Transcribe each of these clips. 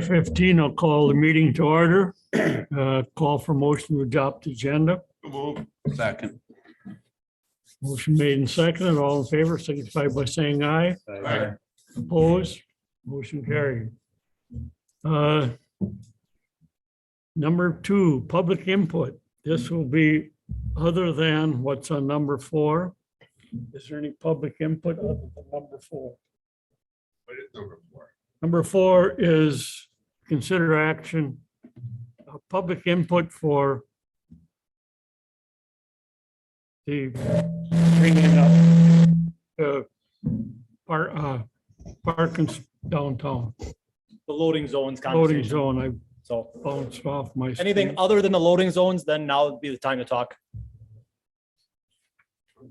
15, I'll call the meeting to order. Call for motion to adopt the agenda. Move. Second. Motion made and seconded. All in favor, signify by saying aye. Aye. Opposed? Motion carried. Number 2, public input. This will be other than what's on number 4. Is there any public input other than number 4? What is number 4? Number 4 is consider action, public input for the bringing up parking downtown, The loading zones. loading conversation. zone. I So bounced off my. anything screen. other than the loading zones, then now would be the time to talk.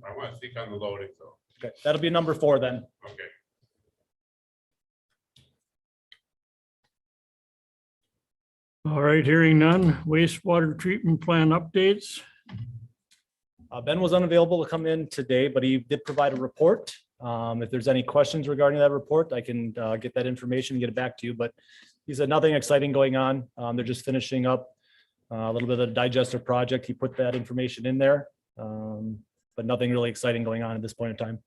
I want to speak on the loading zone. Okay, that'll be number 4 then. Okay. All right, hearing none. Wastewater treatment plan updates. Ben was unavailable to come in today, but he did provide a report. If there's any questions regarding that report, I can get that information and get it back to you, but he said nothing exciting going on. They're just finishing up a little bit of the digester project. He put that information in there, but nothing really exciting going on at this point in time.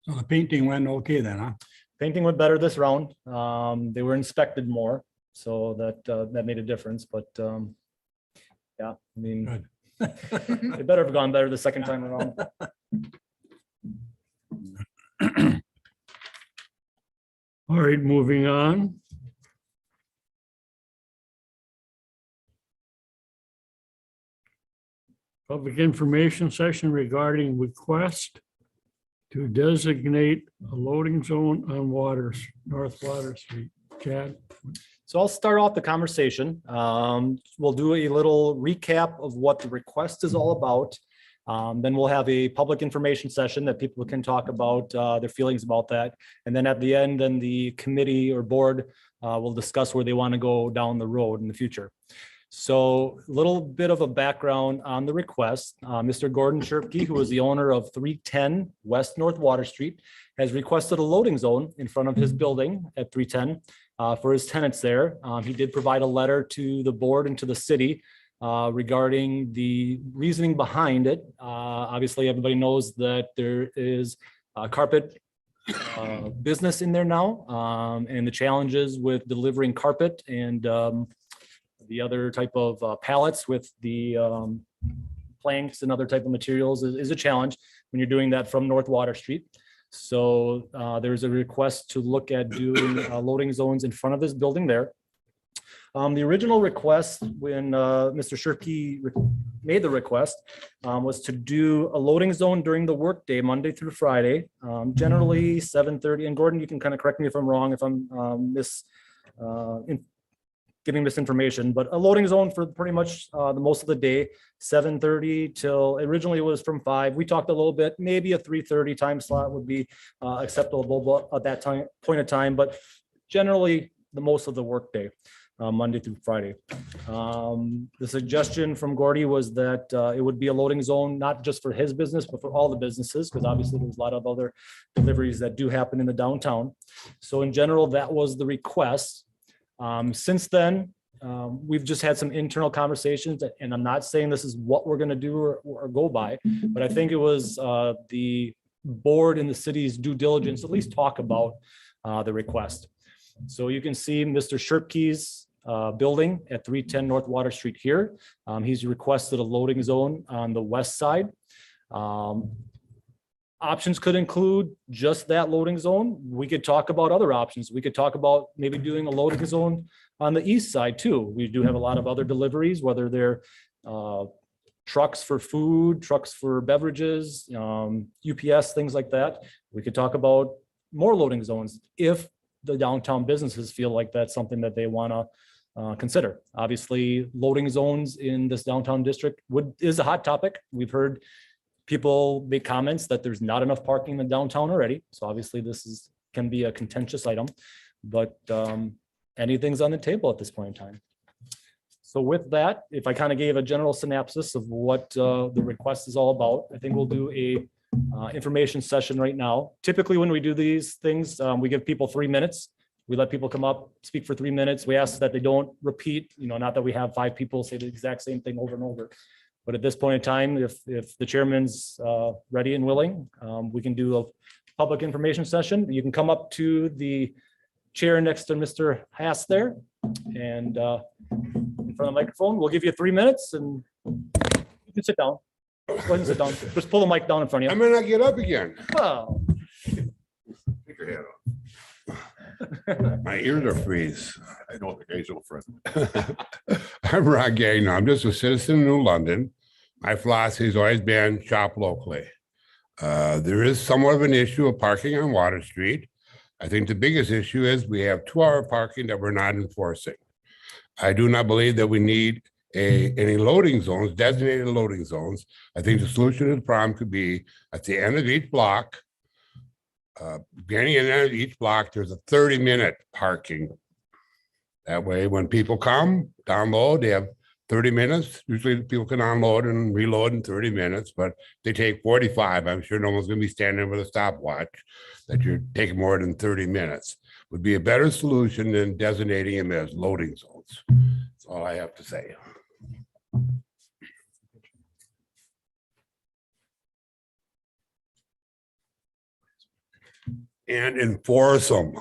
So the painting went okay then, huh? Painting went better this round. They were inspected more, so that made a difference, but yeah, I mean, Good. it better have gone better the second time around. All right, moving on. Public information session regarding request to designate a loading zone on North Water Street. Chad? So I'll start off the conversation. We'll do a little recap of what the request is all about. Then we'll have a public information session that people can talk about their feelings about that. And then at the end, then the committee or board will discuss where they want to go down the road in the future. So a little bit of a background on the request. Mr. Gordon Sherpke, who is the owner of 310 West North Water Street, has requested a loading zone in front of his building at 310 for his tenants there. He did provide a letter to the board and to the city regarding the reasoning behind it. Obviously, everybody knows that there is a carpet business in there now, and the challenges with delivering carpet and the other type of pallets with the planks and other type of materials is a challenge when you're doing that from North Water Street. So there's a request to look at doing loading zones in front of this building there. The original request when Mr. Sherpke made the request was to do a loading zone during the workday, Monday through Friday, generally 7:30. And Gordon, you can kind of correct me if I'm wrong, if I'm giving misinformation, but a loading zone for pretty much the most of the day, 7:30 till originally it was from 5. We talked a little bit, maybe a 3:30 time slot would be acceptable at that time point of time, but generally the most of the workday. Monday through Friday. The suggestion from Gordy was that it would be a loading zone, not just for his business, but for all the businesses, because obviously there's a lot of other deliveries that do happen in the downtown. So in general, that was the request. Since then, we've just had some internal conversations, and I'm not saying this is what we're going to do or go by, but I think it was the board and the city's due diligence, at least talk about the request. So you can see Mr. Sherpke's building at 310 North Water Street here. He's requested a loading zone on the west side. Options could include just that loading zone. We could talk about other options. We could talk about maybe doing a loading zone on the east side too. We do have a lot of other deliveries, whether they're trucks for food, trucks for beverages, UPS, things like that. We could talk about more loading zones if the downtown businesses feel like that's something that they want to consider. Obviously, loading zones in this downtown district is a hot topic. We've heard people make comments that there's not enough parking in the downtown already. So obviously this can be a contentious item, but anything's on the table at this point in time. So with that, if I kind of gave a general synopsis of what the request is all about, I think we'll do a information session right now. Typically when we do these things, we give people 3 minutes. We let people come up, speak for 3 minutes. We ask that they don't repeat, not that we have 5 people say the exact same thing over and over. But at this point in time, if the chairman's ready and willing, we can do a public information session. You can come up to the chair next to Mr. Haas there and in front of the microphone. We'll give you 3 minutes and you can sit down. Go ahead and sit down. Just pull the mic down in front of I you. may not get up again. Oh. Take your hat off. My ears are freeze. I know the guy's old friend. I'm Ron Gagnon. I'm just a citizen of New London. My philosophy has always been shop locally. There is somewhat of an issue of parking on Water Street. I think the biggest issue is we have 2-hour parking that we're not enforcing. I do not believe that we need any loading zones, designated loading zones. I think the solution to the problem could be at the end of each block, beginning and end of each block, there's a 30-minute parking. That way, when people come, download, they have 30 minutes. Usually people can unload and reload in 30 minutes, but they take 45. I'm sure no one's going to be standing with a stopwatch that you're taking more than 30 minutes. Would be a better solution than designating them as loading zones. That's all I have to say. And enforce them.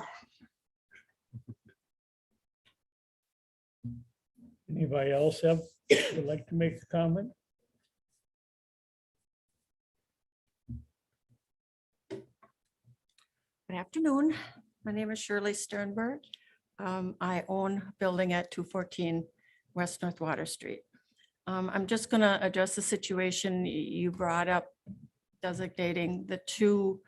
Anybody else would like to make a comment? Good afternoon. My name is Shirley Sternberg. I own a building at 214 West North Water Street. I'm just going to address the situation you brought up, designating the 2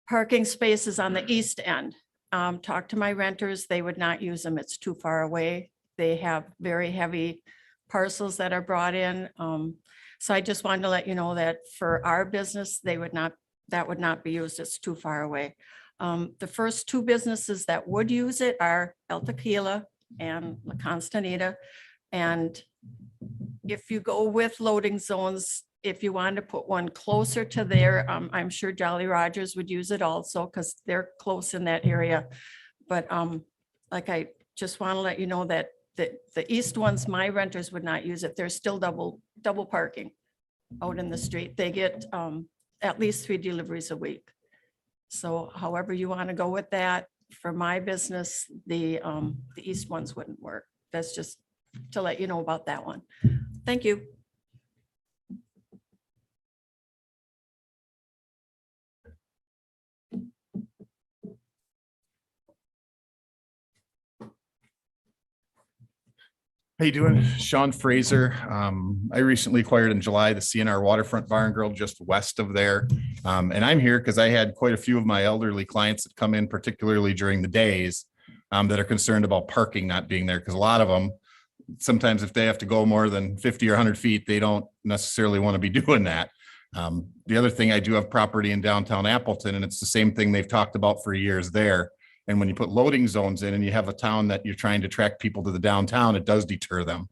parking spaces on the east end. Talk to my renters, they would not use them. It's too far away. They have very heavy parcels that are brought in. So I just wanted to let you know that for our business, that would not be used. It's too far away. The first 2 businesses that would use it are El Tequila and La Constanita. And if you go with loading zones, if you wanted to put one closer to there, I'm sure Jolly Rogers would use it also because they're close in that area. But like I just want to let you know that the east ones, my renters would not use it. There's still double parking out in the street. They get at least 3 deliveries a week. So however you want to go with that, for my business, the east ones wouldn't work. That's just to let you know about that one. Thank you. How you doing? Sean Fraser. I recently acquired in July the CNR Waterfront Bar and Grill just west of there. And I'm here because I had quite a few of my elderly clients that come in, particularly during the days, that are concerned about parking not being there. Because a lot of them, sometimes if they have to go more than 50 or 100 feet, they don't necessarily want to be doing that. The other thing, I do have property in downtown Appleton, and it's the same thing they've talked about for years there. And when you put loading zones in and you have a town that you're trying to attract people to the downtown, it does deter them.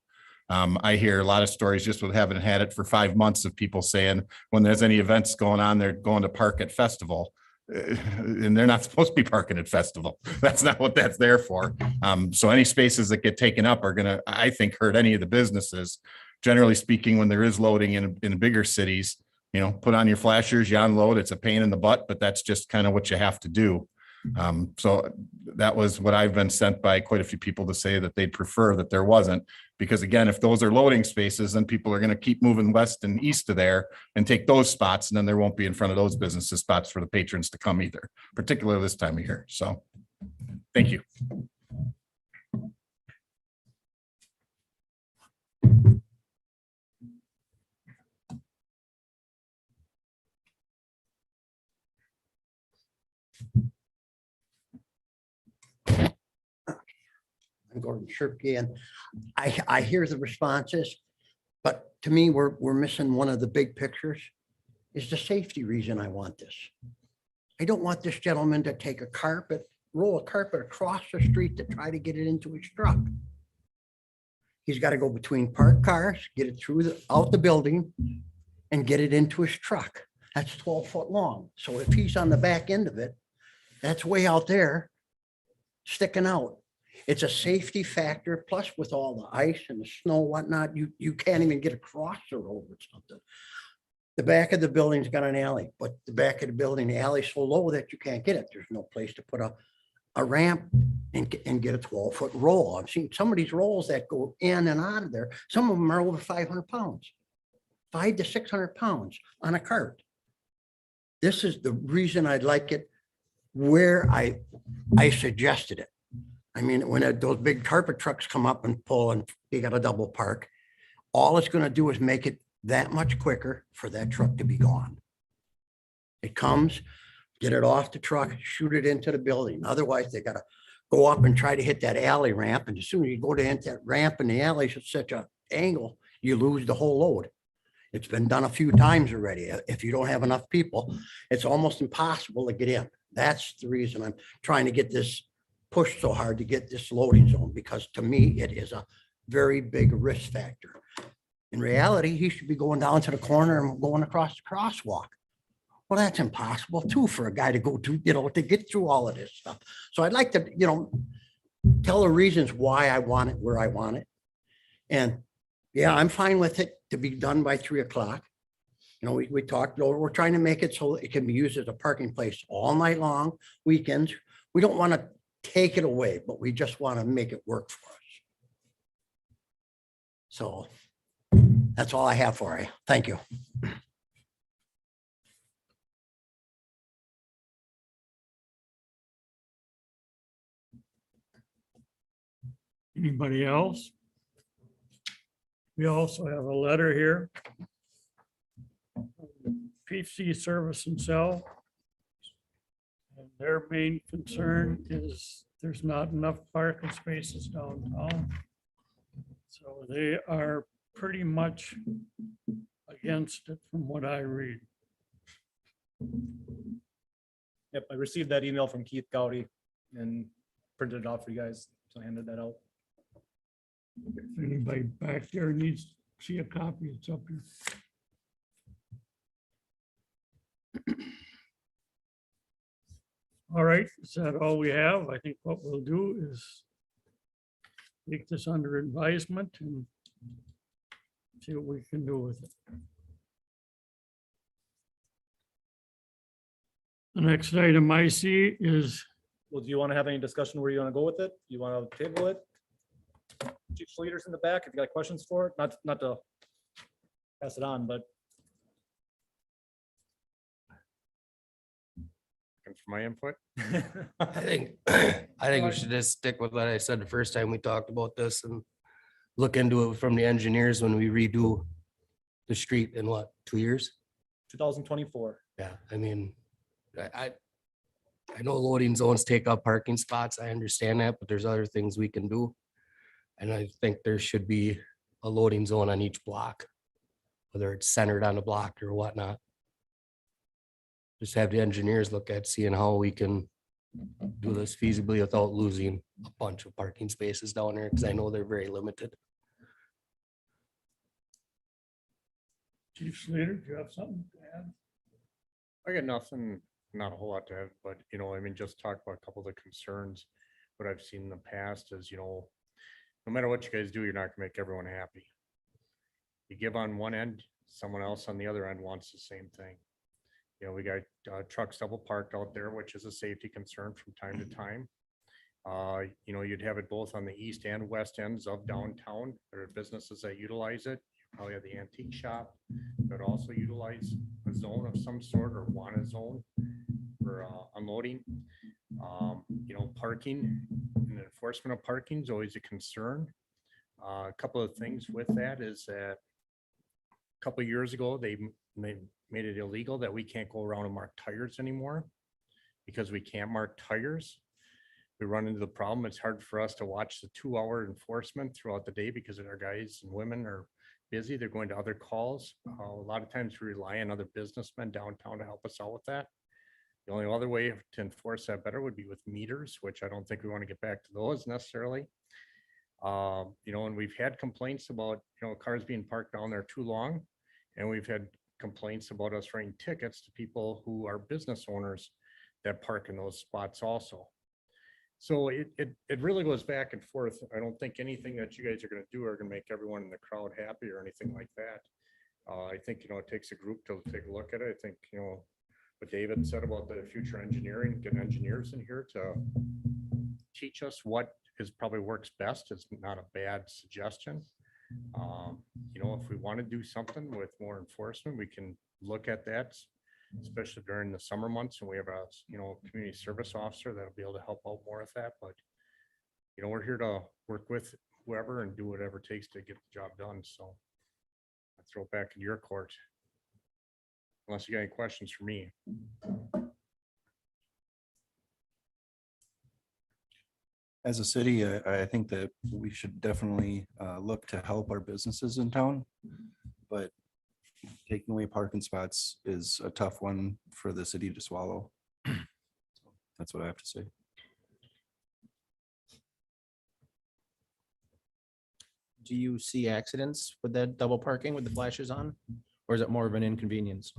I hear a lot of stories just with having had it for 5 months of people saying when there's any events going on, they're going to park at festival. And they're not supposed to be parking at festival. That's not what that's there for. So any spaces that get taken up are going to, I think, hurt any of the businesses. Generally speaking, when there is loading in bigger cities, put on your flashers, you unload. It's a pain in the butt, but that's just kind of what you have to do. So that was what I've been sent by quite a few people to say that they'd prefer that there wasn't, because again, if those are loading spaces, then people are going to keep moving west and east of there and take those spots. And then there won't be in front of those businesses spots for the patrons to come either, particularly this time of year. So thank you. I'm Gordon Shirky, and I hear the responses, but to me, we're missing one of the big pictures. Is the safety reason I want this. I don't want this gentleman to take roll a carpet across the street to try to get it into his truck. He's got to go between parked cars, get it out the building, and get it into his truck. That's 12 foot long. So if he's on the back end of it, that's way out there. sticking out. It's a safety factor, plus with all the ice and the snow, whatnot, you can't even get across the road with something. The back of the building's got an alley, but the back of the building, the alley's so low that you can't get it. There's no place to put a ramp and get a 12-foot roll. I've seen some of these rolls that go in and out of there. Some of them are over 500 pounds, 500 to 600 pounds on a cart. This is the reason I'd like it where I suggested it. I mean, when those big carpet trucks come up and pull and you got a double park, all it's going to do is make it that much quicker for that truck to be gone. It comes, get it off the truck, shoot it into the building. Otherwise, they got to go up and try to hit that alley ramp. And as soon as you go to hit that ramp in the alley, it's such an angle, you lose the whole load. It's been done a few times already. If you don't have enough people, it's almost impossible to get in. That's the reason I'm trying to get this pushed so hard to get this loading zone, because to me, it is a very big risk factor. In reality, he should be going down to the corner and going across the crosswalk. Well, that's impossible too for a guy to go to, to get through all of this stuff. So I'd like to, tell the reasons why I want it where I want it. And yeah, I'm fine with it to be done by 3 o'clock. We talked, we're trying to make it so it can be used as a parking place all night long, weekends. We don't want to take it away, but we just want to make it work for us. So that's all I have for you. Thank you. Anybody else? We also have a letter here. PC Service and Sell. And their main concern is there's not enough parking spaces downtown. So they are pretty much against it from what I read. Yep, I received that email from Keith Gowdy and printed it out for you guys. So I handed that out. If anybody back there needs to see a copy, it's up here. All right, is that all we have? I think what we'll do is take this under advisement and see what we can do with it. The next item I see is, Well, do you want to have any discussion where you want to go with it? You want to table it? Chief Schleter's in the back, if you got questions for it, not to pass it on, but And for my input, I think we should just stick with what I said the first time we talked about this and look into it from the engineers when we redo the street in 2 years? 2024. Yeah, I mean, I know loading zones take up parking spots. I understand that, but there's other things we can do. And I think there should be a loading zone on each block, whether it's centered on the block or whatnot. Just have the engineers look at seeing how we can do this feasibly without losing a bunch of parking spaces down there, because I know they're very limited. Chief Slater, do you have something to add? I got nothing, not a whole lot to add, but just talk about a couple of the concerns. What I've seen in the past is, no matter what you guys do, you're not gonna make everyone happy. You give on one end, someone else on the other end wants the same thing. We got trucks double parked out there, which is a safety concern from time to time. You'd have it both on the east and west ends of downtown. There are businesses that utilize it. You probably have the antique shop that also utilize a zone of some sort or want a zone for unloading. Parking and enforcement of parking is always a concern. A couple of things with that is that a couple of years ago, they made it illegal that we can't go around and mark tires anymore. Because we can't mark tires, we run into the problem. It's hard for us to watch the 2-hour enforcement throughout the day because our guys and women are busy. They're going to other calls. A lot of times we rely on other businessmen downtown to help us out with that. The only other way to enforce that better would be with meters, which I don't think we want to get back to those necessarily. And we've had complaints about, cars being parked down there too long. And we've had complaints about us writing tickets to people who are business owners that park in those spots also. So it really goes back and forth. I don't think anything that you guys are gonna do are gonna make everyone in the crowd happy or anything like that. I think, it takes a group to take a look at it. I think, what David said about the future engineering, get engineers in here to teach us what is probably works best is not a bad suggestion. If we want to do something with more enforcement, we can look at that, especially during the summer months, and we have a, community service officer that'll be able to help out more with that, but we're here to work with whoever and do whatever it takes to get the job done, so I throw it back into your court. Unless you got any questions for me. As a city, I think that we should definitely look to help our businesses in town. But taking away parking spots is a tough one for the city to swallow. That's what I have to say. Do you see accidents with that double parking with the flashes on? Or is it more of an inconvenience?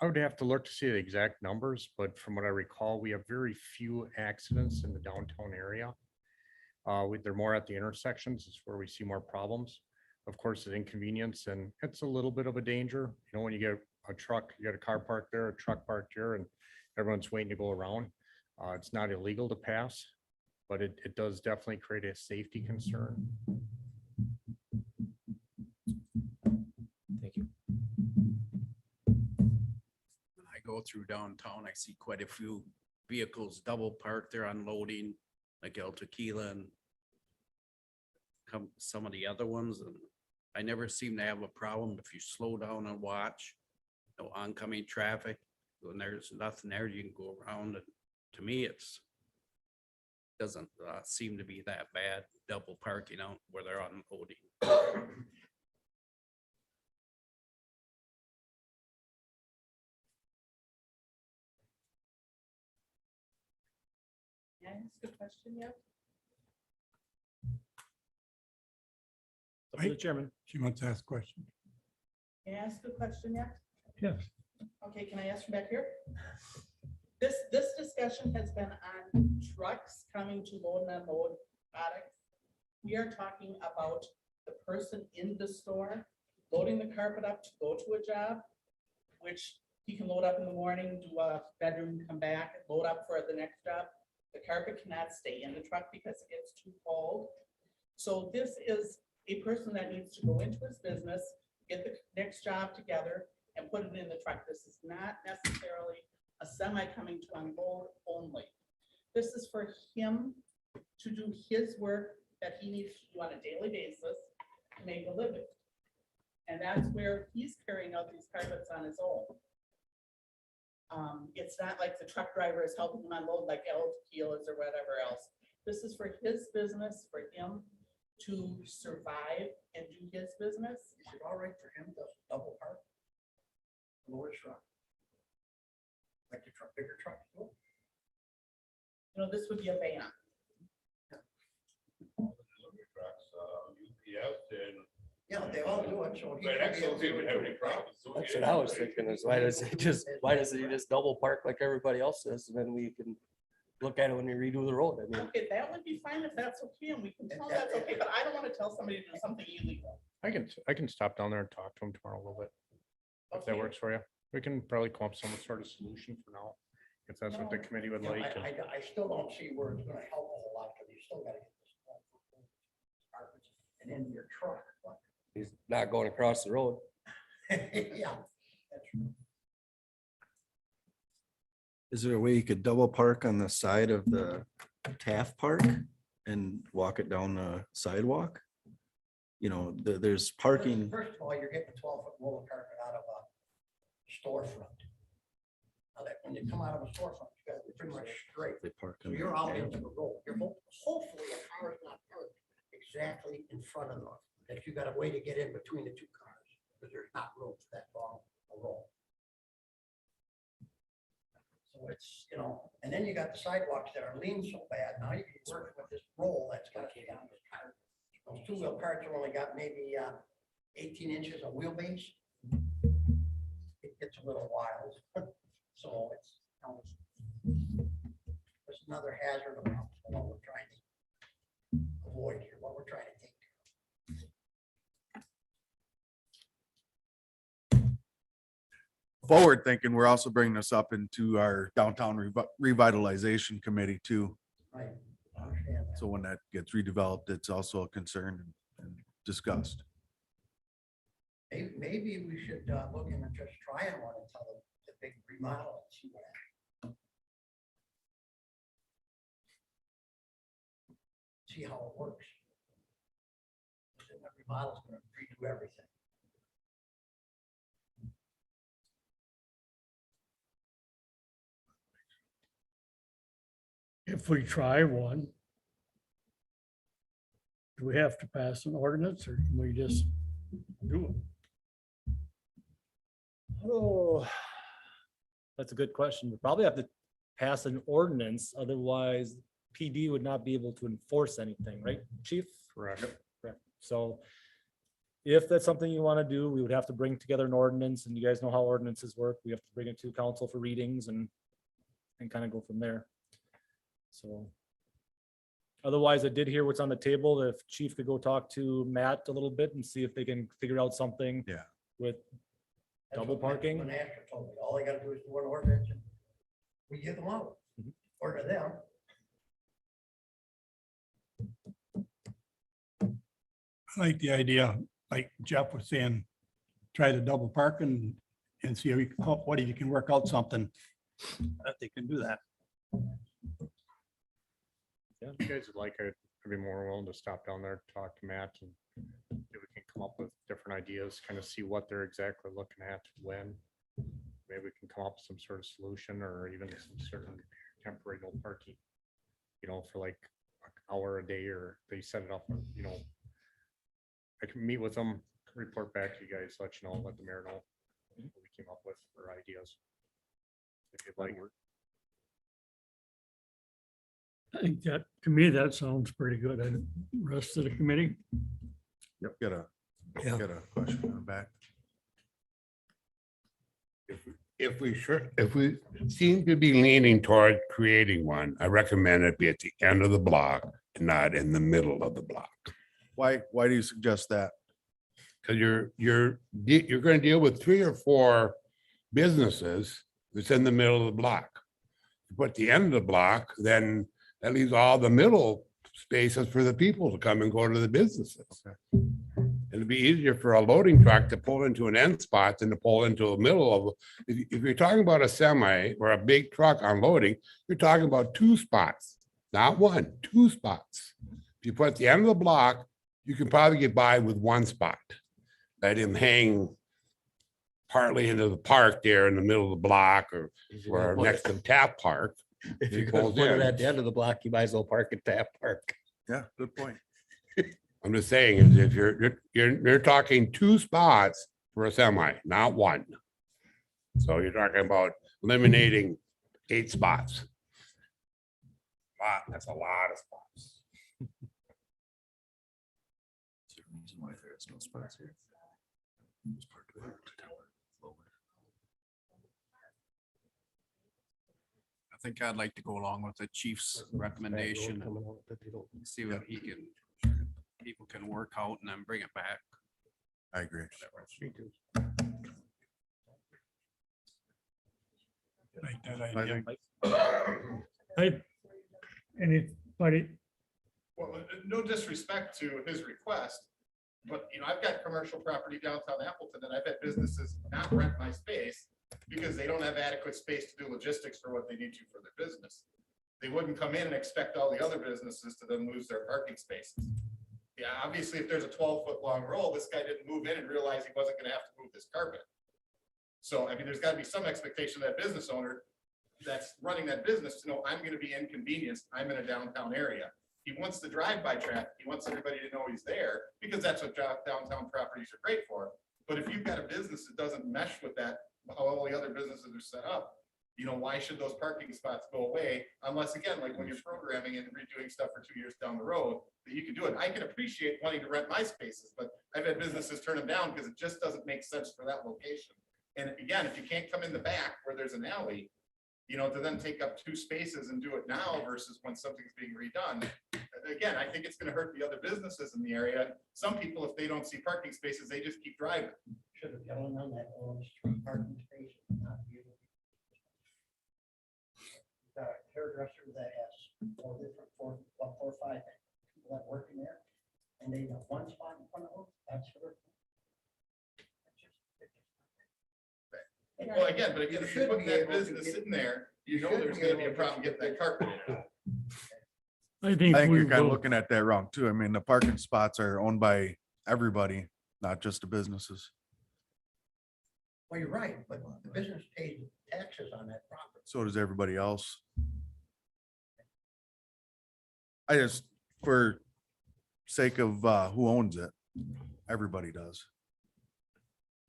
I would have to look to see the exact numbers, but from what I recall, we have very few accidents in the downtown area. They're more at the intersections is where we see more problems. Of course, the inconvenience, and it's a little bit of a danger. When you get a truck, you got a car parked there, a truck parked here, and everyone's waiting to go around. It's not illegal to pass, but it does definitely create a safety concern. Thank you. I go through downtown, I see quite a few vehicles double parked there unloading, like El Tequila and some of the other ones, and I never seem to have a problem if you slow down and watch. No oncoming traffic, when there's nothing there, you can go around, and to me, doesn't seem to be that bad, double parking out where they're unloading. Can I ask a question yet? Up to the chairman. She wants to ask a question. Can I ask a question yet? Yes. Okay, can I ask from back here? This discussion has been on trucks coming to load and unload products. We are talking about the person in the store loading the carpet up to go to a job, which he can load up in the morning, do a bedroom, come back, load up for the next job. The carpet cannot stay in the truck because it gets too cold. So this is a person that needs to go into his business, get the next job together and put it in the truck. This is not necessarily a semi coming to unload only. This is for him to do his work that he needs to do on a daily basis to make a living. And that's where he's carrying out these carpets on his own. It's not like the truck driver is helping him unload like El Tequilas or whatever else. This is for his business, for him to survive and do his business. Is it all right for him to double park? Lower truck. Like the truck, bigger truck. This would be a van. Yeah, they all do it, so. That's what I was thinking is why does he just double park like everybody else does? And then we can look at it when we redo the road. I mean, Okay, that would be fine if that's okay, and we can tell that's okay, but I don't want to tell somebody to do something illegal. I can stop down there and talk to him tomorrow a little bit. If that Okay. works for you. We can probably come up with some sort of solution for now. If that's what the committee would like. and- I still don't see where it's gonna help a whole lot, because you still gotta get this carpets and into your truck. But, he's not going across the road. yeah, that's true. Is there a way you could double park on the side of the Taft Park and walk it down the sidewalk? There's parking. First of all, you're getting a 12-foot roll of carpet out of a storefront. Now that when you come out of a storefront, you gotta be pretty much straight. They park. So you're out into the road. You're hopefully a car is not parked exactly in front of them. That you got a way to get in between the two cars, because there's not room for that long a roll. So it's, and then you got the sidewalks that are lean so bad. Now you can work with this roll that's got to be on this car. Those two-wheel carts have only got maybe 18 inches of wheelbase. It gets a little wild. So it's another hazard around what we're trying to avoid here, what we're trying to take. Forward thinking, we're also bringing this up into our downtown revitalization committee too. Right. I understand that. So when that gets redeveloped, it's also a concern and discussed. Maybe we should look into just trying one until the big remodel and see what happens. See how it works. Then the remodel's gonna redo everything. If we try one, do we have to pass an ordinance or can we just do it? Oh, that's a good question. We probably have to pass an ordinance, otherwise PD would not be able to enforce anything, right, chief? Correct. Correct. So if that's something you want to do, we would have to bring together an ordinance, and you guys know how ordinances work. We have to bring it to council for readings and kind of go from there. So otherwise, I did hear what's on the table. If chief could go talk to Matt a little bit and see if they can figure out something. Yeah. With That's double what parking. When Asher told me, all they gotta do is do an ordinance and we give them out, or to them. I like the idea, like Jeff was saying, try the double parking and see if we can, what if you can work out something that they can do that. Yeah, if you guys would like, I'd be more willing to stop down there, talk to Matt and if we can come up with different ideas, kind of see what they're exactly looking at, when. Maybe we can come up with some sort of solution or even some certain temporary no parking. You know, for like an hour a day, or they set it up, you know. I can meet with them, report back to you guys, let you know, let the mayor know what we came up with for ideas. If you'd like. I think that, to me, that sounds pretty good. And the rest of the committee, Yep. Got a question on the back. If we seem to be leaning toward creating one, I recommend it be at the end of the block and not in the middle of the block. Why do you suggest that? Because you're going to deal with 3 or 4 businesses that's in the middle of the block. But the end of the block, then that leaves all the middle spaces for the people to come and go to the businesses. It'd be easier for a loading truck to pull into an end spot than to pull into the middle of, if you're talking about a semi or a big truck unloading, you're talking about 2 spots, not 1, 2 spots. If you put at the end of the block, you can probably get by with 1 spot. Let him hang partly into the park there in the middle of the block or next to the tap park. If you're He gonna pulls put it in. at the end of the block, you might as well park at that park. Yeah, good point. I'm just saying, is if you're talking 2 spots for a semi, not 1. So you're talking about eliminating 8 spots. Wow, that's a lot of spots. Is there a reason why there is no spots here? I think I'd like to go along with the chief's recommendation and see what people can work out and then bring it back. I agree. Like that idea. anybody, Well, no disrespect to his request, but you know, I've got commercial property downtown Appleton and I've had businesses not rent my space because they don't have adequate space to do logistics for what they need to for their business. They wouldn't come in and expect all the other businesses to then lose their parking spaces. Yeah, obviously, if there's a 12-foot long roll, this guy didn't move in and realize he wasn't gonna have to move this carpet. So, I mean, there's gotta be some expectation of that business owner that's running that business to know I'm gonna be inconvenienced, I'm in a downtown area. He wants the drive-by traffic, he wants everybody to know he's there, because that's what downtown properties are great for. But if you've got a business that doesn't mesh with that, how all the other businesses are set up, you know, why should those parking spots go away? Unless, again, like when you're programming and redoing stuff for 2 years down the road, that you can do it. I can appreciate wanting to rent my spaces, but I've had businesses turn them down because it just doesn't make sense for that location. And again, if you can't come in the back where there's an alley, to then take up 2 spaces and do it now versus when something's being redone. Again, I think it's gonna hurt the other businesses in the area. Some people, if they don't see parking spaces, they just keep driving. Should have gone on that old street parking space. Not you. Got a hairdresser that has 4 different, 4 or 5 people that work in there. And they got 1 spot in front of them. That's her. Well, again, but if You you should put be that able to business get- sitting there, you know should there's be gonna be able a to problem get getting that carpet in. I think I think we you're kind of will, looking at that wrong too. I mean, the parking spots are owned by everybody, not just the businesses. Well, you're right, but the business pays taxes on that property. So does everybody else. I just, for sake of who owns it, everybody does.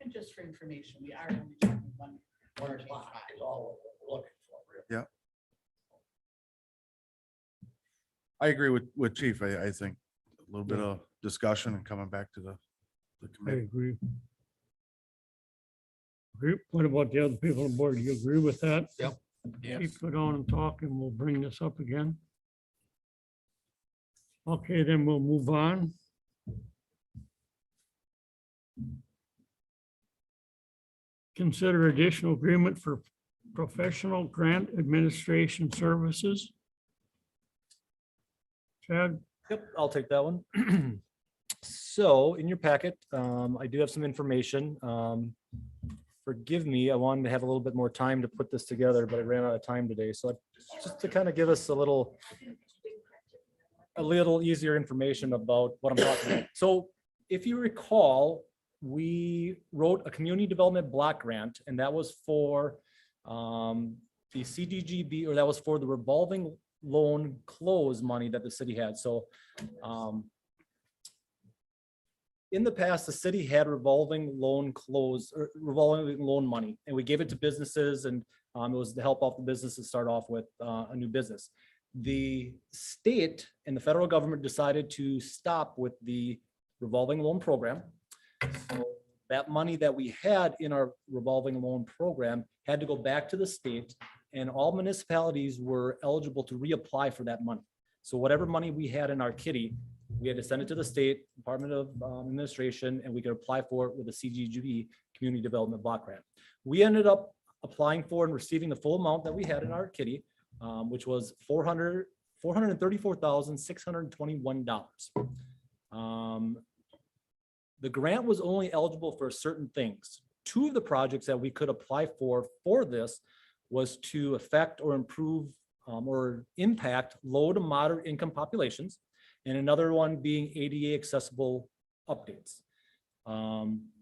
And just for information, we are only talking one. One spot is all we're looking for. really. I agree with Chief. I think a little bit of discussion and coming back to the I committee. agree. What about the other people on board? Do you agree with that? Yep. Keep it on and talk and we'll bring this up again. Okay, then we'll move on. Consider additional agreement for professional grant administration services. Chad? Yep, I'll take that one. So in your packet, I do have some information. Forgive me, I wanted to have a little bit more time to put this together, but I ran out of time today. So just to kind of give us a little easier information about what I'm talking about. So if you recall, we wrote a community development block grant, and that was for the CDGB, or that was for the revolving loan close money that the city had. So in the past, the city had revolving loan close or revolving loan money, and we gave it to businesses, and it was to help out the businesses start off with a new business. The state and the federal government decided to stop with the revolving loan program. So that money that we had in our revolving loan program had to go back to the state, and all municipalities were eligible to reapply for that money. So whatever money we had in our kitty, we had to send it to the state Department of Administration, and we could apply for it with the CGGB Community Development Block Grant. We ended up applying for and receiving the full amount that we had in our kitty, which was $434,621. The grant was only eligible for certain things. 2 of the projects that we could apply for this was to affect or improve or impact low to moderate income populations, and another one being ADA accessible updates.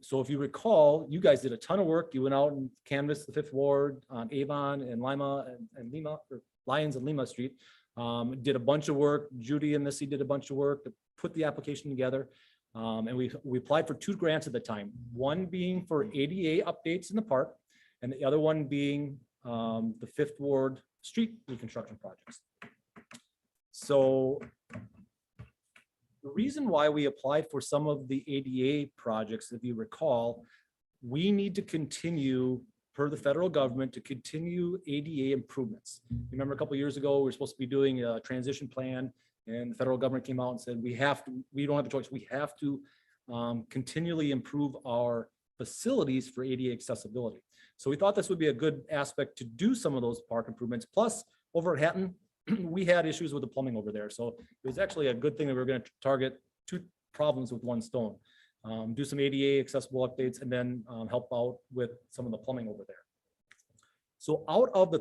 So if you recall, you guys did a ton of work. You went out and canvassed the 5th Ward on Avon and Lima and Lima, or Lyons and Lima Street. Did a bunch of work. Judy and Missy did a bunch of work to put the application together. And we applied for 2 grants at the time, one being for ADA updates in the park, and the other one being the 5th Ward street reconstruction projects. So the reason why we applied for some of the ADA projects, if you recall, we need to continue, per the federal government, to continue ADA improvements. Remember a couple of years ago, we were supposed to be doing a transition plan, and the federal government came out and said, we don't have a choice. We have to continually improve our facilities for ADA accessibility. So we thought this would be a good aspect to do some of those park improvements. Plus, over at Hatton, we had issues with the plumbing over there. So it was actually a good thing that we were going to target 2 problems with 1 stone. Do some ADA accessible updates, and then help out with some of the plumbing over there. So out of the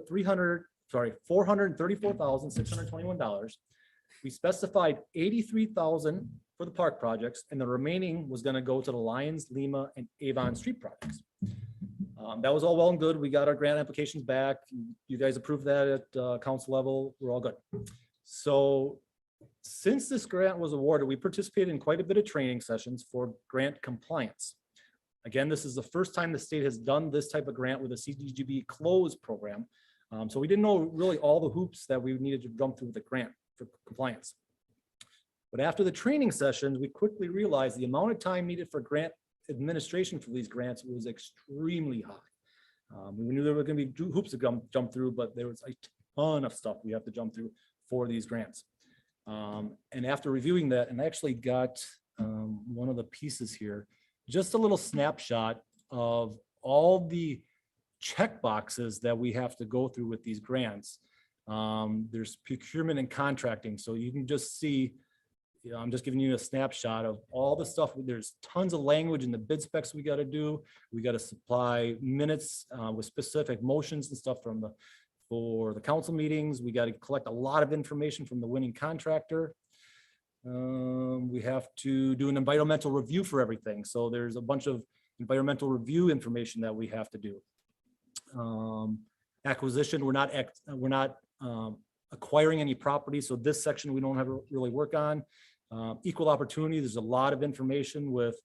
$434,621, we specified $83,000 for the park projects, and the remaining was going to go to the Lyons, Lima, and Avon street projects. That was all well and good. We got our grant applications back. You guys approved that at council level. We're all good. So since this grant was awarded, we participated in quite a bit of training sessions for grant compliance. Again, this is the first time the state has done this type of grant with a CDGB close program. So we didn't know really all the hoops that we needed to jump through with the grant for compliance. But after the training sessions, we quickly realized the amount of time needed for grant administration for these grants was extremely high. We knew there were gonna be hoops to jump through, but there was a ton of stuff we have to jump through for these grants. And after reviewing that, and I actually got one of the pieces here, just a little snapshot of all the check boxes that we have to go through with these grants. There's procurement and contracting, so you can just see, I'm just giving you a snapshot of all the stuff. There's tons of language in the bid specs we got to do. We got to supply minutes with specific motions and stuff for the council meetings. We got to collect a lot of information from the winning contractor. We have to do an environmental review for everything. So there's a bunch of environmental review information that we have to do. Acquisition, we're not acquiring any property. So this section we don't have to really work on. Equal opportunity, there's a lot of information with,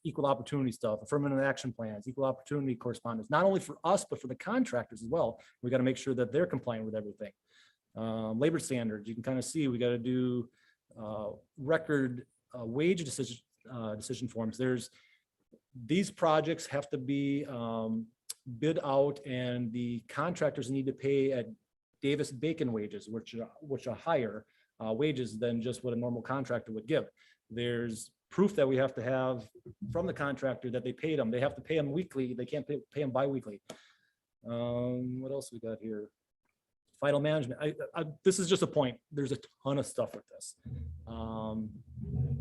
equal opportunity stuff, affirmative action plans, equal opportunity correspondence, not only for us, but for the contractors as well. We got to make sure that they're compliant with everything. Labor standards, you can kind of see, we got to do record wage decision forms. These projects have to be bid out, and the contractors need to pay at Davis-Bacon wages, which are higher wages than just what a normal contractor would give. There's proof that we have to have from the contractor that they paid them. They have to pay them weekly. They can't pay them bi-weekly. What else we got here? Final management. This is just a point. There's a ton of stuff with this.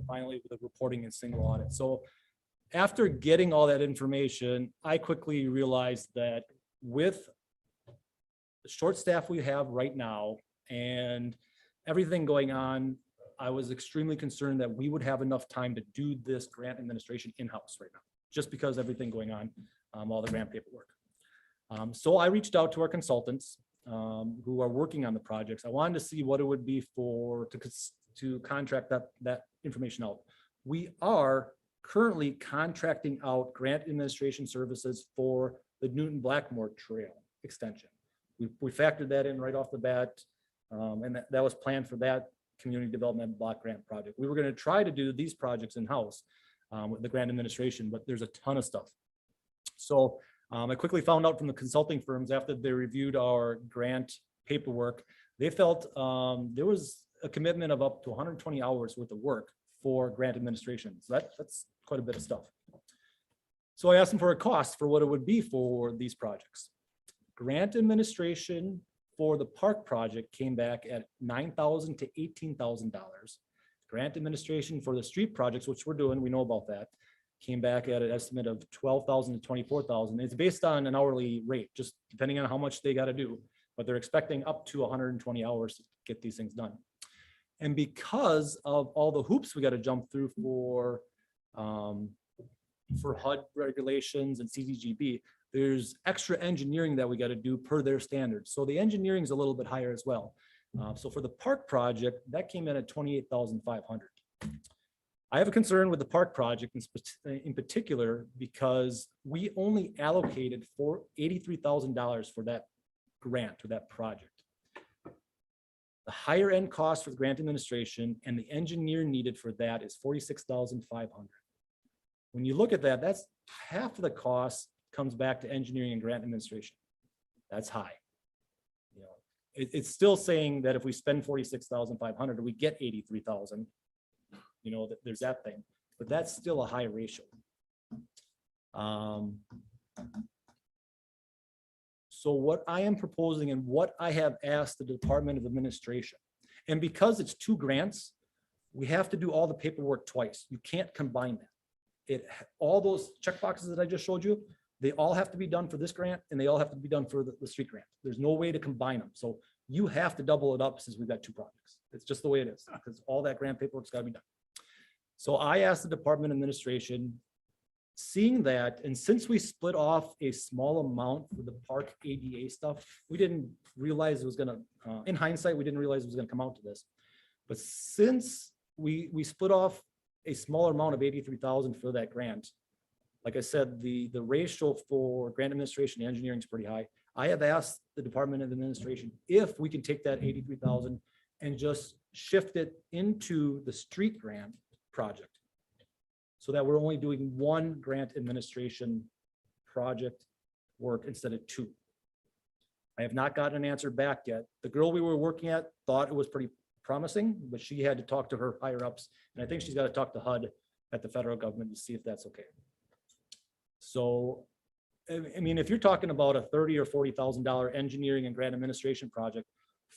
Finally, with the reporting and single audit. So after getting all that information, I quickly realized that with the short staff we have right now and everything going on, I was extremely concerned that we would have enough time to do this grant administration in-house right now, just because everything going on, all the grant paperwork. So I reached out to our consultants who are working on the projects. I wanted to see what it would be to contract that information out. We are currently contracting out grant administration services for the Newton Blackmore Trail extension. We factored that in right off the bat, and that was planned for that community development block grant project. We were going to try to do these projects in-house with the grant administration, but there's a ton of stuff. So I quickly found out from the consulting firms after they reviewed our grant paperwork, they felt there was a commitment of up to 120 hours worth of work for grant administration. So that's quite a bit of stuff. So I asked them for a cost for what it would be for these projects. Grant administration for the park project came back at $9,000 to $18,000. Grant administration for the street projects, which we're doing, we know about that, came back at an estimate of $12,000 to $24,000. It's based on an hourly rate, just depending on how much they got to do, but they're expecting up to 120 hours to get these things done. And because of all the hoops we got to jump through for HUD regulations and CDGB, there's extra engineering that we got to do per their standards. So the engineering is a little bit higher as well. So for the park project, that came in at $28,500. I have a concern with the park project in particular because we only allocated for $83,000 for that grant or that project. The higher end cost for the grant administration and the engineer needed for that is $46,500. When you look at that, that's half of the cost comes back to engineering and grant administration. That's high. It's still saying that if we spend $46,500, we get $83,000. There's that thing, but that's still a high ratio. So what I am proposing and what I have asked the Department of Administration, and because it's two grants, we have to do all the paperwork twice. You can't combine that. All those check boxes that I just showed you, they all have to be done for this grant and they all have to be done for the street grant. There's no way to combine them. So you have to double it up since we've got two projects. It's just the way it is because all that grant paperwork's got to be done. So I asked the Department of Administration, seeing that, and since we split off a small amount for the park ADA stuff, we didn't realize it was going to, in hindsight, we didn't realize it was going to come out to this. But since we split off a smaller amount of $83,000 for that grant, like I said, the ratio for grant administration and engineering is pretty high. I have asked the Department of Administration if we can take that $83,000 and just shift it into the street grant project. so that we're only doing one grant administration project work instead of two. I have not gotten an answer back yet. The girl we were working at thought it was pretty promising, but she had to talk to her higher ups. And I think she's got to talk to HUD at the federal government to see if that's okay. So, I mean, if you're talking about a $30,000 or $40,000 engineering and grant administration project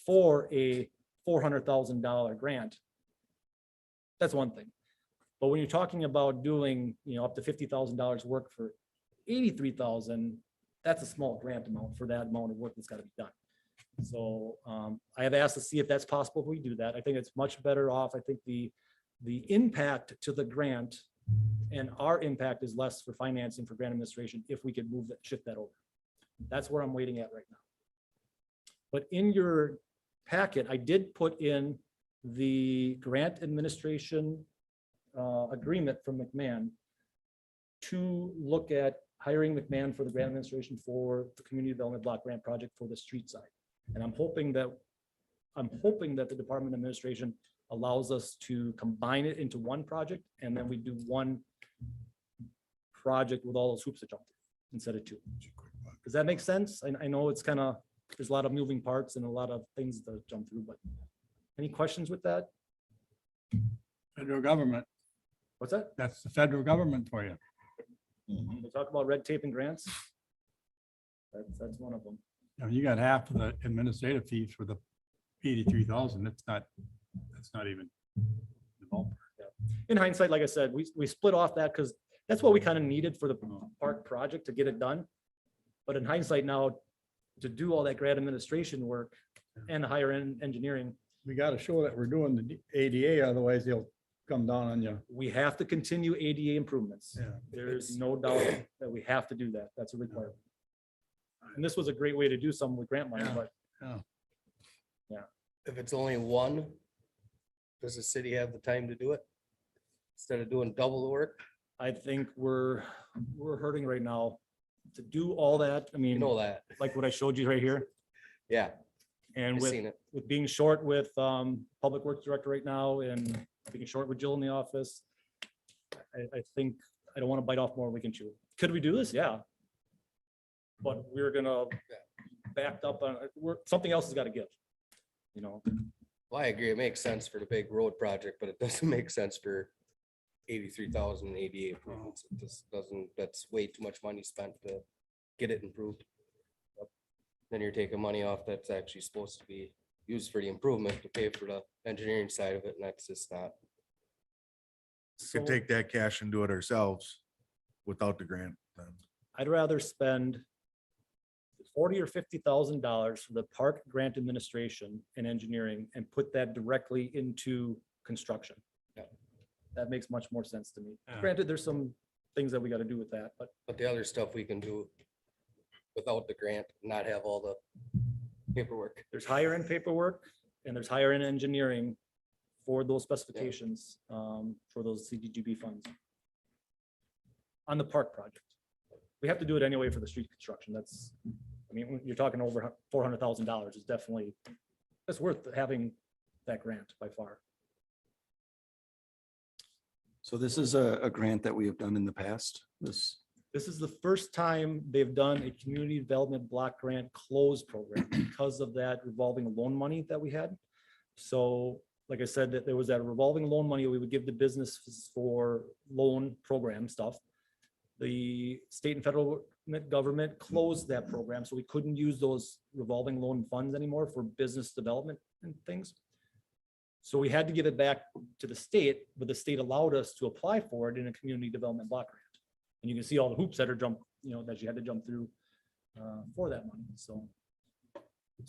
for a $400,000 grant, that's one thing. But when you're talking about doing, up to $50,000 work for 83,000, that's a small grant amount for that amount of work that's got to be done. So I have asked to see if that's possible if we do that. I think it's much better off. I think the impact to the grant and our impact is less for financing for grant administration if we could move that, shift that over. That's where I'm waiting at right now. But in your packet, I did put in the grant administration agreement from McMahon to look at hiring McMahon for the grant administration for the community development block grant project for the street side. And I'm hoping that the Department of Administration allows us to combine it into one project, and then we do one project with all those hoops to jump through instead of two. Does that make sense? I know it's kind of, there's a lot of moving parts and a lot of things to jump through, but any questions with that? Federal government, What's that? that's the federal government for you. We talk about red tape and grants. That's one of them. You got half of the administrative fees for the 83,000. That's not even the ballpark. In hindsight, like I said, we split off that because that's what we kind of needed for the park project to get it done. But in hindsight now, to do all that grant administration work and higher end engineering, We got to show that we're doing the ADA, otherwise they'll come down on you. we have to continue ADA improvements. Yeah. There's no doubt that we have to do that. That's a requirement. And this was a great way to do something with grant money, Yeah. but If it's only one, does the city have the time to do it? Instead of doing double the work? I think we're hurting right now to do all that. I You mean, know that. like what I showed you right here. Yeah, And I've with, seen it. with being short with Public Works Director right now and being short with Jill in the office, I think, I don't want to bite off more than we can chew. Could we do this? Yeah. But we're gonna backed up on, something else has got to give. Well, I agree. It makes sense for the big road project, but it doesn't make sense for 83,000 ADA improvements. It just doesn't, that's way too much money spent to get it improved. Then you're taking money off that's actually supposed to be used for the improvement to pay for the engineering side of it, and that's just not. We could take that cash and do it ourselves without the grant then. I'd rather spend $40,000 or $50,000 for the park grant administration and engineering and put that directly into construction. Yeah. That makes much more sense to me. Yeah. Granted, there's some things that we got to do with that, but But the other stuff we can do without the grant, not have all the paperwork. there's higher end paperwork and there's higher end engineering for those specifications, for those CDGB funds on the park project. We have to do it anyway for the street construction. That's, I mean, when you're talking over $400,000, it's definitely, it's worth having that grant by far. So this is a grant that we have done in the past. This is the first time they've done a community development block grant close program because of that revolving loan money that we had. So like I said, that there was that revolving loan money we would give to businesses for loan program stuff. The state and federal government closed that program, so we couldn't use those revolving loan funds anymore for business development and things. So we had to give it back to the state, but the state allowed us to apply for it in a community development block grant. And you can see all the hoops that are that you had to jump through for that money. So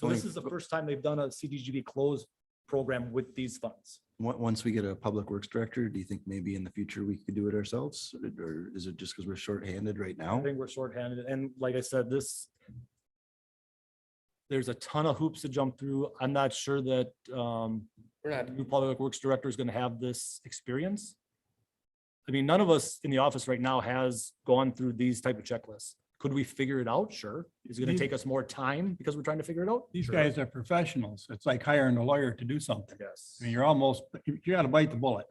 this is the first time they've done a CDGB close program with these funds. Once we get a public works director, do you think maybe in the future we could do it ourselves? Or is it just because we're shorthanded right I now? think we're shorthanded. And like I said, there's a ton of hoops to jump through. I'm not sure that We're not, new public works director is going to have this experience. I mean, none of us in the office right now has gone through these type of checklists. Could we figure it out? Sure. Is it going to take us more time because we're trying to figure it out? These Sure. guys are professionals. It's like hiring a lawyer to do something. Yes. I mean, you got to bite the bullet.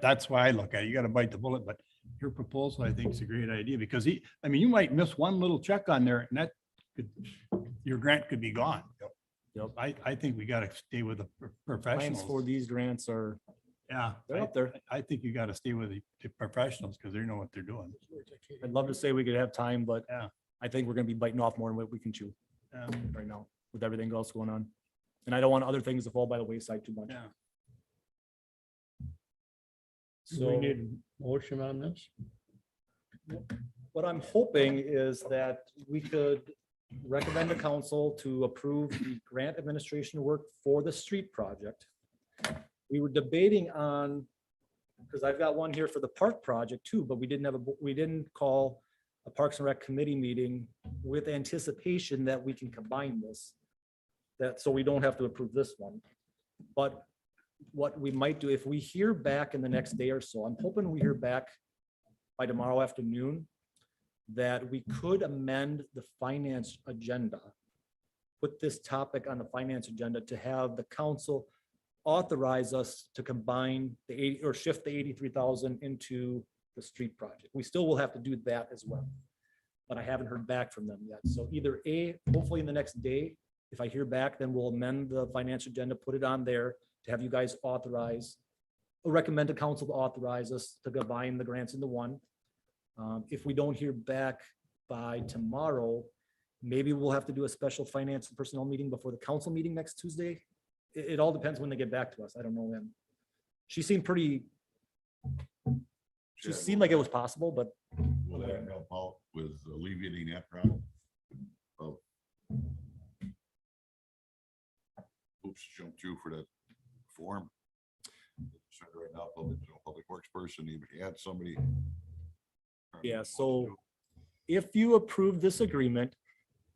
That's why I look at it. You got to bite the bullet, but your proposal, I think is a great idea because I mean, you might miss one little check on there and that could, your grant could be gone. Yep. I think we gotta stay with the Plans professionals. for these grants are, Yeah, they're up there. I think you gotta stay with the professionals because they know what they're doing. I'd love to say we could have time, but Yeah. I think we're gonna be biting off more than what we can chew Yeah. right now with everything else going on. And I don't want other things to fall by the wayside too much. Yeah. Do we So need a motion on this? what I'm hoping is that we could recommend the council to approve the grant administration work for the street project. We were debating on, because I've got one here for the park project too, but we didn't call a Parks and Rec committee meeting with anticipation that we can combine this. So we don't have to approve this one. But what we might do, if we hear back in the next day or so, I'm hoping we hear back by tomorrow afternoon, that we could amend the finance agenda, put this topic on the finance agenda to have the council authorize us to combine the 80 or shift the 83,000 into the street project. We still will have to do that as well. But I haven't heard back from them yet. So either A, hopefully in the next day, if I hear back, then we'll amend the finance agenda, put it on there to have you guys authorize, or recommend to council to authorize us to combine the grants into one. If we don't hear back by tomorrow, maybe we'll have to do a special finance and personnel meeting before the council meeting next Tuesday. It all depends when they get back to us. I don't know when. She seemed like it was possible, but Will that help out with alleviating that problem? Of hoops to jump through for that form. So right now, public works person, even if you had somebody. yeah, so if you approve this agreement,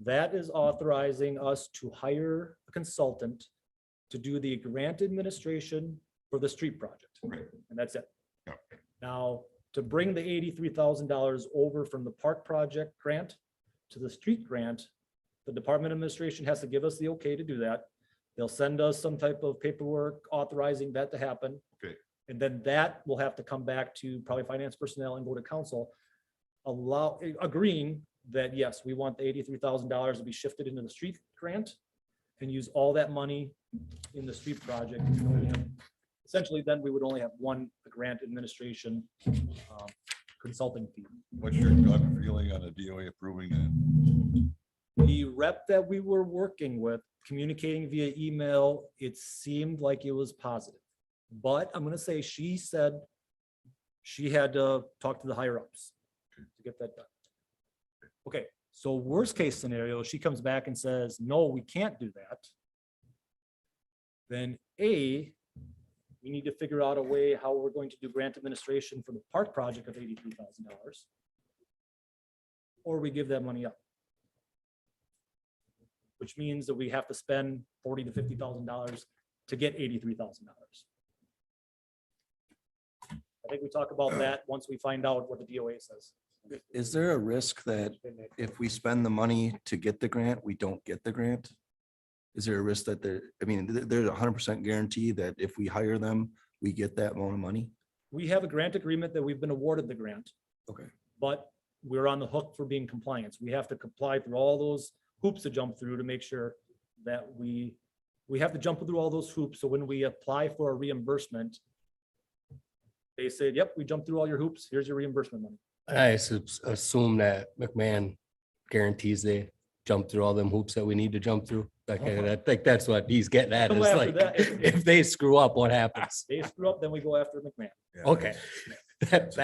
that is authorizing us to hire a consultant to do the grant administration for the street project. Right. And that's it. Yeah. Now, to bring the $83,000 over from the park project grant to the street grant, the Department of Administration has to give us the okay to do that. They'll send us some type of paperwork authorizing that to happen. Okay. And then that will have to come back to probably finance personnel and go to council, agreeing that, yes, we want the $83,000 to be shifted into the street grant and use all that money in the street project. Essentially, then we would only have one grant administration consulting fee. What's your gut feeling on the DOA approving that? The rep that we were working with, communicating via email, it seemed like it was positive. But I'm gonna say she said she had to talk to the higher ups to get that done. Okay, so worst case scenario, she comes back and says, no, we can't do that. Then A, we need to figure out a way how we're going to do grant administration for the park project of $83,000. Or we give that money up. Which means that we have to spend $40,000 to $50,000 to get $83,000. I think we talk about that once we find out what the DOA says. Is there a risk that if we spend the money to get the grant, we don't get the grant? Is there a risk that there's 100% guarantee that if we hire them, we get that amount of money? We have a grant agreement that we've been awarded the grant. Okay. But we're on the hook for being compliant. We have to comply through all those hoops to jump through to make sure that we have to jump through all those hoops. So when we apply for a reimbursement, they said, yep, we jumped through all your hoops. Here's your reimbursement money. I assume that McMahon guarantees they jump through all them hoops that we need to jump through. Like, I think that's what he's getting at. Go Is after like, that. if they screw up, what happens? They screw up, then we go after McMahon. Okay. That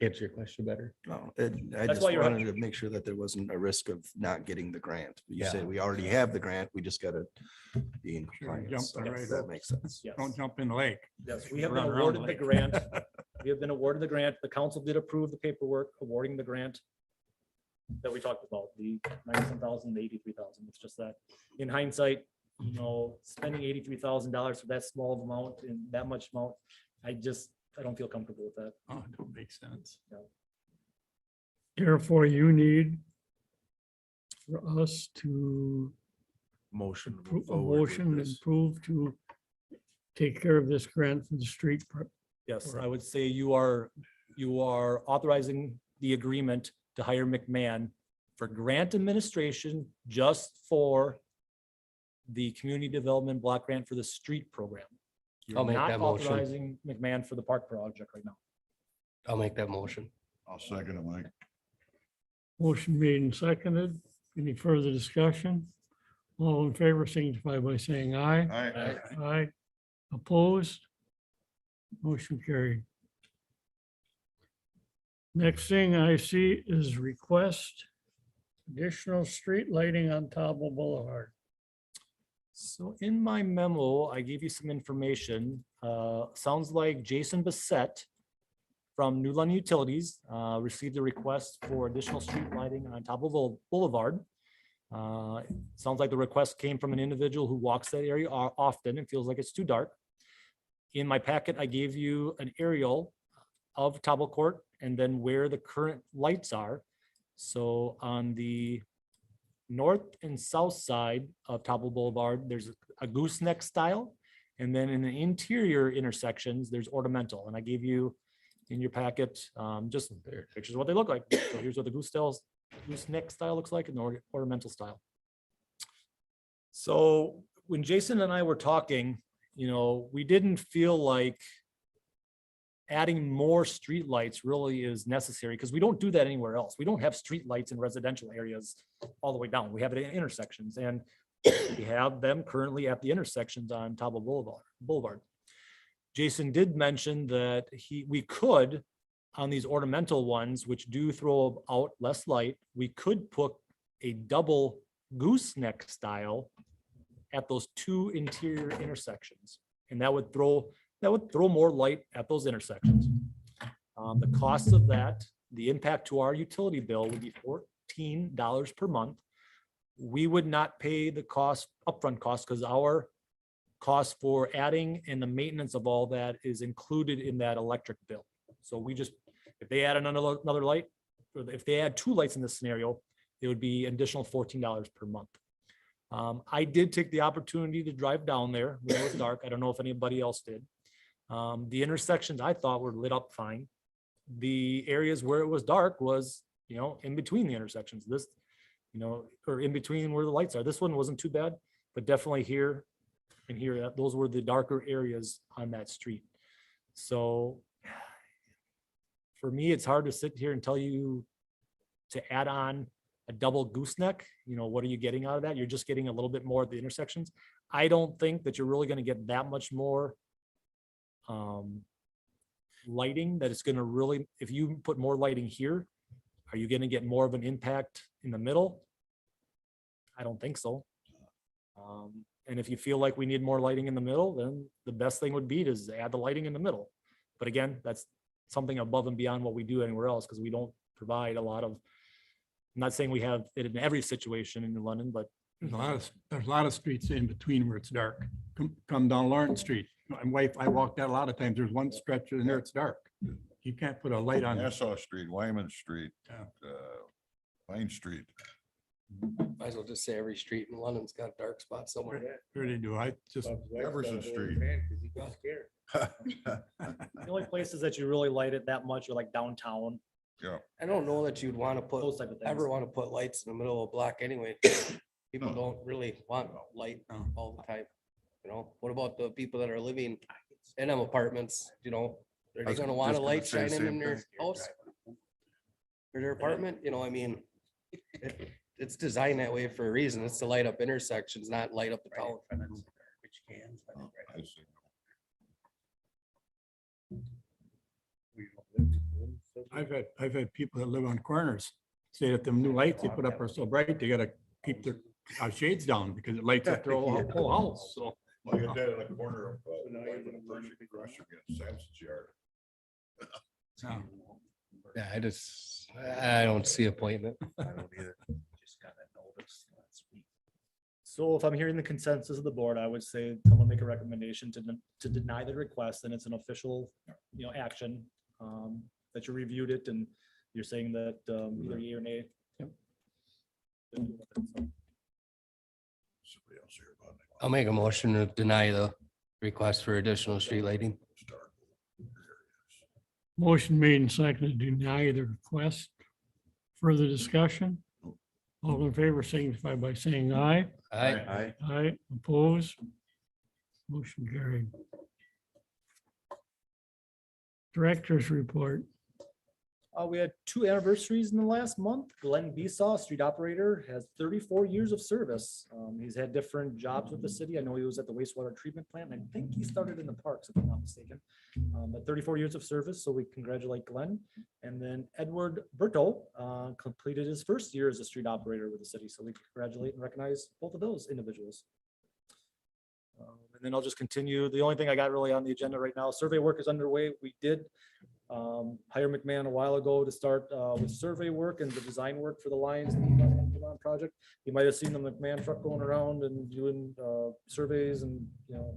answers your question better. No, I That's just why you're- wanted to make sure that there wasn't a risk of not getting the grant. You Yeah. said we already have the grant, we just gotta be in compliance. jump So right That up. makes sense. Yes. Don't jump in the lake. Yes, we have been Run around awarded the lake. grant. We have been awarded the grant. The council did approve the paperwork awarding the grant that we talked about, the 97,000, the 83,000. It's just that in hindsight, spending $83,000 for that small of amount and that much amount, I don't feel comfortable with that. Oh, it don't make sense. Therefore, you need for us to Motion. to move approve a forward with motion and this. prove to take care of this grant for the street. Yes, I would say you are you are authorizing the agreement to hire McMahon for grant administration just for the community development block grant for the street program. You're I'll make not that motion. authorizing McMahon for the park project right now. I'll make that motion. I'll second it, Mike. Motion made and seconded. Any further discussion? All in favor signify by saying aye. Aye. Aye. Opposed? Motion carried. Next thing I see is request additional street lighting on Table Boulevard. So in my memo, I gave you some information. Sounds like Jason Bissett from New London Utilities received a request for additional street lighting on Table Boulevard. Sounds like the request came from an individual who walks that area often and feels like it's too dark. In my packet, I gave you an aerial of Table Court and then where the current lights are. So on the north and south side of Table Boulevard, there's a gooseneck style. And then in the interior intersections, there's ornamental. And I gave you in your packet just pictures of what they look like. So here's what the gooseneck style looks like and the ornamental style. So when Jason and I were talking, we didn't feel like adding more streetlights really is necessary because we don't do that anywhere else. We don't have streetlights in residential areas all the way down. We have it in intersections, and we have them currently at the intersections on Table Boulevard. Jason did mention that we could, on these ornamental ones, which do throw out less light, we could put a double gooseneck style at those two interior intersections, and that would throw more light at those intersections. The cost of that, the impact to our utility bill would be $14 per month. We would not pay the upfront cost because our cost for adding and the maintenance of all that is included in that electric bill. So if they add another light, or if they add two lights in this scenario, it would be an additional $14 per month. I did take the opportunity to drive down there when it was dark. I don't know if anybody else did. The intersections I thought were lit up fine. The areas where it was dark was, in between the intersections, or in between where the lights are. This one wasn't too bad, but definitely here and here, those were the darker areas on that street. So for me, it's hard to sit here and tell you to add on a double gooseneck. What are you getting out of that? You're just getting a little bit more at the intersections. I don't think that you're really going to get that much more lighting that it's going to really, if you put more lighting here, are you going to get more of an impact in the middle? I don't think so. And if you feel like we need more lighting in the middle, then the best thing would be to add the lighting in the middle. But again, that's something above and beyond what we do anywhere else because we don't provide a lot of, I'm not saying we have it in every situation in London, but There's a lot of streets in between where it's dark. Come down Lawrence Street. I walk that a lot of times. There's one stretch in there, it's dark. You can't put a light on. Nassau Street, Wyman Street, Pine Street. Might as well just say every street in London's got a dark spot somewhere. Where they do, I just. Jefferson Street. the only places that you really light it that much are like downtown. Yeah. I don't know that you'd want to Those put, type of things. ever want to put lights in the middle of a block anyway. People don't really want light all the time. What about the people that are living in them apartments, are they gonna want a light shining in their house? Or their apartment, it's designed that way for a reason. It's to light up intersections, not light up the town. I see. I've had people that live on corners say that the new lights they put up are so bright, they gotta keep their shades down because it lights up their whole house, so. Well, I got that in the corner of, Reconstruction against Sampson's yard. Yeah, I don't see a point in it. I don't either. Just got that notice last week. So if I'm hearing the consensus of the board, I would say someone make a recommendation to deny the request, and it's an official, action that you reviewed it and you're saying that either yea or nay. Somebody else here about it. I'll make a motion to deny the request for additional street lighting. Motion made and seconded to deny the request. Further discussion? All in favor signify by saying aye. I, Aye, opposed. Motion carried. Director's report. We had 2 anniversaries in the last month. Glenn Besaw, street operator, has 34 years of service. He's had different jobs with the city. I know he was at the wastewater treatment plant. And I think he started in the parks, if I'm not mistaken. But 34 years of service, so we congratulate Glenn. And then Edward Berto completed his first year as a street operator with the city. So we congratulate and recognize both of those individuals. And then I'll just continue. The only thing I got really on the agenda right now, survey work is underway. We did hire McMahon a while ago to start with survey work and the design work for the Lions project. You might have seen the McMahon truck going around and doing surveys and, you know,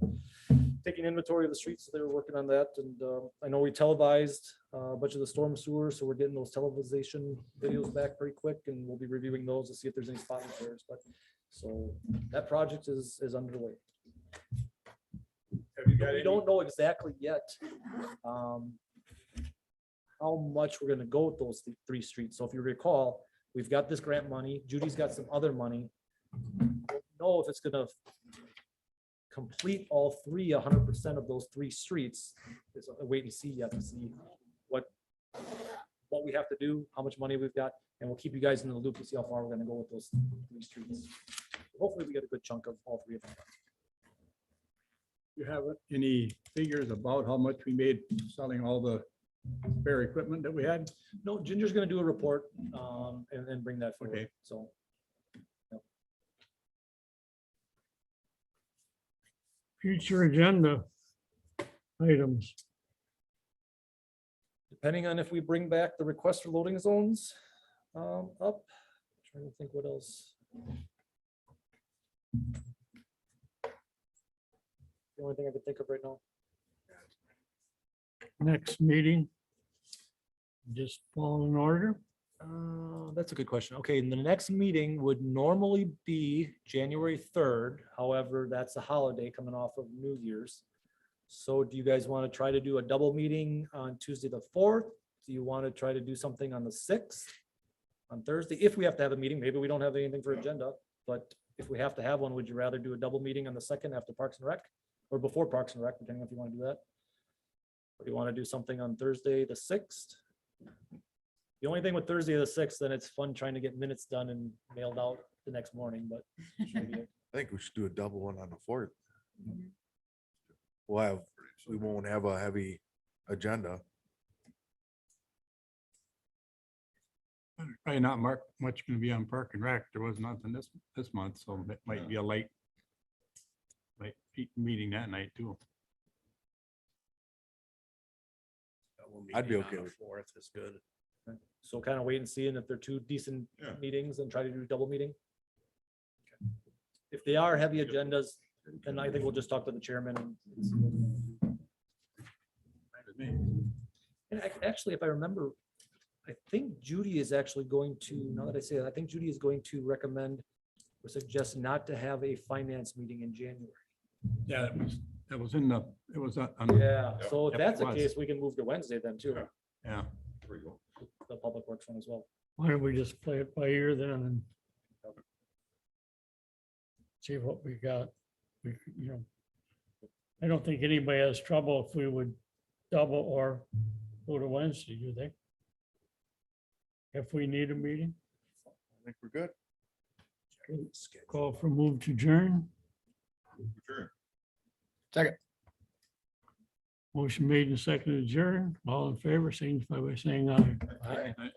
taking inventory of the streets. So they were working on that. And I know we televised a bunch of the storm sewers, so we're getting those television videos back pretty quick, and we'll be reviewing those to see if there's any spot repairs. But so that project is underway. We don't know exactly yet how much we're gonna go with those 3 streets. So if you recall, we've got this grant money, Judy's got some other money. Don't know if it's gonna complete all 100% of those 3 streets. It's a wait and see yet to see what we have to do, how much money we've got, and we'll keep you guys in the loop to see how far we're gonna go with those 3 streets. Hopefully we get a good chunk of all 3 of them. You have any figures about how much we made selling all the spare equipment that we had? No, Ginger's gonna do a report and bring that forward. Okay. So. Future agenda items. Depending on if we bring back the request for loading zones up, trying to think what else. The only thing I can think of right now. Next meeting. Just fall in order. That's a good question. Okay, and the next meeting would normally be January 3rd. However, that's a holiday coming off of New Year's. So do you guys want to try to do a double meeting on Tuesday the 4th? Do you want to try to do something on the 6th? On Thursday, if we have to have a meeting, maybe we don't have anything for agenda, but if we have to have one, would you rather do a double meeting on the 2nd after Parks and Rec? Or before Parks and Rec, depending if you want to do that? Or do you want to do something on Thursday the 6th? The only thing with Thursday the 6th, then it's fun trying to get minutes done and mailed out the next morning, but I think we should do a double one on the 4th. We won't have a heavy agenda. Probably not much gonna be on Park and Rec. There was nothing this month, so it might be a late meeting that night too. I'd be okay with 4th is good. so kind of wait and see, and if they're 2 decent meetings, then try to do a double meeting. If they are heavy agendas, then I think we'll just talk to the chairman. And actually, if I remember, I think Judy is actually going to, now that I say that, I think Judy is going to recommend or suggest not to have a finance meeting in January. Yeah, that was in the, it was on. Yeah, so if Yep, that's it the was. case, we can move to Wednesday then too. Yeah. The public works one as well. Why don't we just play it by ear then and see what we got? We, you know, I don't think anybody has trouble if we would double or go to Wednesday, do they? If we need a meeting, I think we're good. call for move to adjourn. Second. Motion made and seconded adjourn. All in favor, signify by saying aye. Aye. Aye.